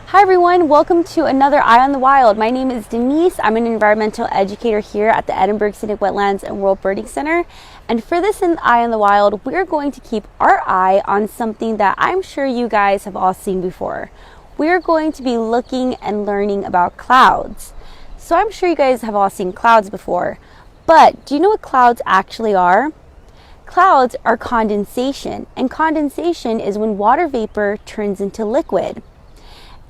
Hi everyone, welcome to another Eye on the Wild. My name is Denise. I'm an environmental educator here at the Edinburgh Scenic Wetlands and World Birding Center. And for this Eye on the Wild, we're going to keep our eye on something that I'm sure you guys have all seen before. We're going to be looking and learning about clouds. So I'm sure you guys have all seen clouds before, but do you know what clouds actually are? Clouds are condensation, and condensation is when water vapor turns into liquid.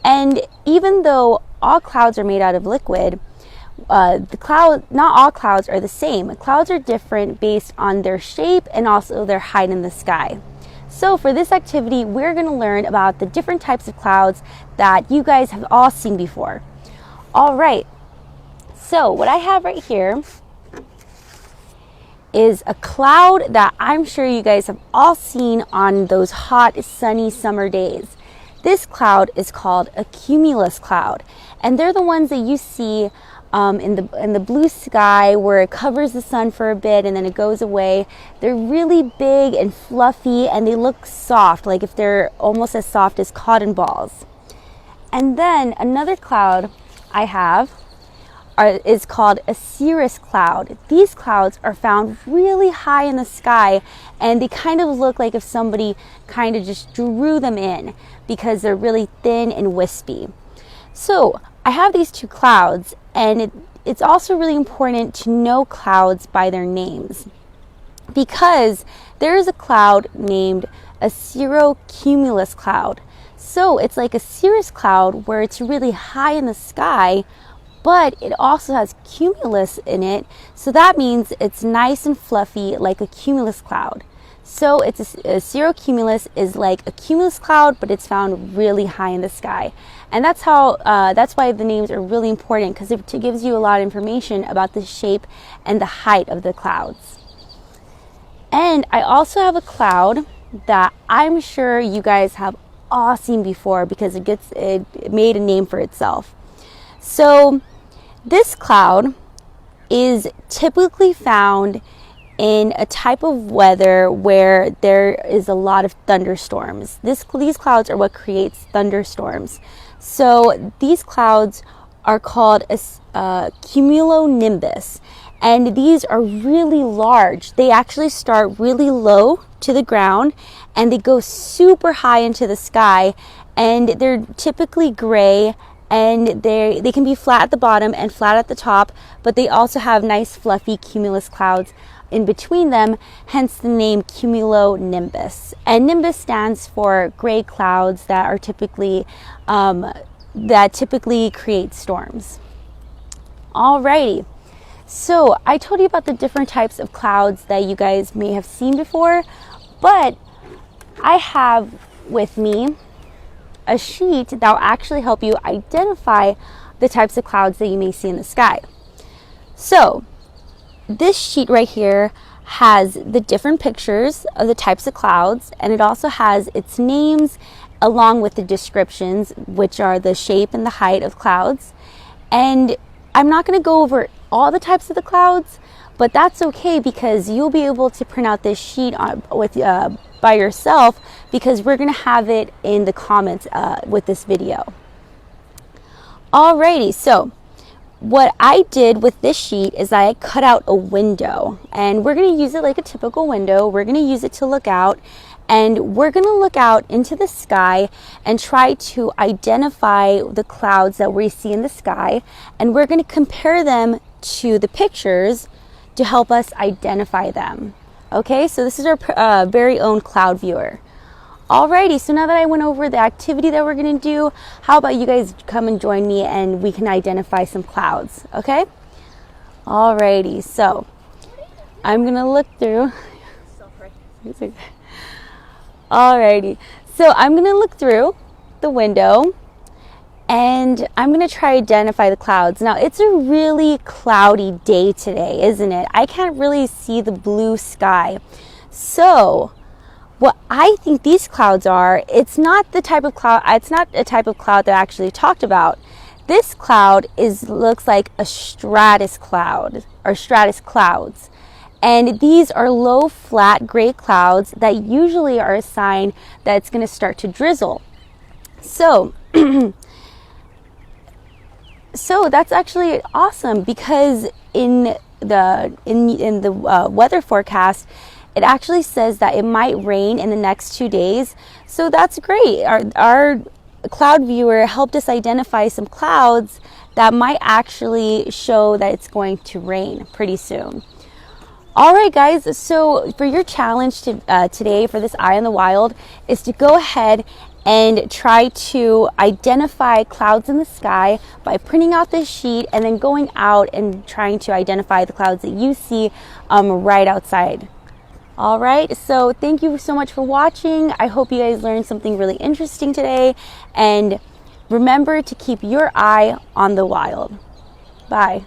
And even though all clouds are made out of liquid, not all clouds are the same. Clouds are different based on their shape and also their height in the sky. So for this activity, we're going to learn about the different types of clouds that you guys have all seen before. All right, so what I have right here is a cloud that I'm sure you guys have all seen on those hot, sunny summer days. This cloud is called a cumulus cloud, and they're the ones that you see in the blue sky where it covers the sun for a bit and then it goes away. They're really big and fluffy, and they look soft, like if they're almost as soft as cotton balls. And then another cloud I have is called a cirrus cloud. These clouds are found really high in the sky, and they kind of look like if somebody kind of just drew them in because they're really thin and wispy. So I have these two clouds, and it's also really important to know clouds by their names, because there is a cloud named a cirrocumulus cloud. So it's like a cirrus cloud where it's really high in the sky, but it also has cumulus in it, so that means it's nice and fluffy like a cumulus cloud. So it's a cirrocumulus is like a cumulus cloud, but it's found really high in the sky. And that's why the names are really important, because it gives you a lot of information about the shape and the height of the clouds. And I also have a cloud that I'm sure you guys have all seen before, because it made a name for itself. So this cloud is typically found in a type of weather where there is a lot of thunderstorms. These clouds are what creates thunderstorms. So these clouds are called a Cumulonimbus, and these are really large. They actually start really low to the ground and they go super high into the sky, and they're typically gray, and they can be flat at the bottom and flat at the top, but they also have nice fluffy cumulus clouds in between them, hence the name Cumulonimbus. And nimbus stands for gray clouds that are typically create storms. Alrighty, so I told you about the different types of clouds that you guys may have seen before, but I have with me a sheet that will actually help you identify the types of clouds that you may see in the sky. So this sheet right here has the different pictures of the types of clouds, and it also has its names along with the descriptions, which are the shape and the height of clouds. And I'm not going to go over all the types of the clouds, but that's okay, because you'll be able to print out this sheet by yourself, because we're going to have it in the comments with this video. Alrighty, so what I did with this sheet is I cut out a window, and we're going to use it like a typical window. We're going to use it to look out, and we're going to look out into the sky and try to identify the clouds that we see in the sky, and we're going to compare them to the pictures to help us identify them. Okay, so this is our very own cloud viewer. Alrighty, so now that I went over the activity that we're going to do, how about you guys come and join me and we can identify some clouds, okay? Alrighty, so I'm going to look through. Alrighty, so I'm going to look through the window, and I'm going to try to identify the clouds. Now, it's a really cloudy day today, isn't it? I can't really see the blue sky. So what I think these clouds are, it's not a type of cloud that I actually talked about. This cloud looks like a stratus cloud, or stratus clouds. And these are low, flat, gray clouds that usually are a sign that it's going to start to drizzle. So So that's actually awesome, because in the weather forecast, it actually says that it might rain in the next 2 days. So that's great. Our cloud viewer helped us identify some clouds that might actually show that it's going to rain pretty soon. All right, guys, so for your challenge today for this Eye on the Wild is to go ahead and try to identify clouds in the sky by printing out this sheet and then going out and trying to identify the clouds that you see right outside. All right, so thank you so much for watching. I hope you guys learned something really interesting today, and remember to keep your eye on the wild. Bye.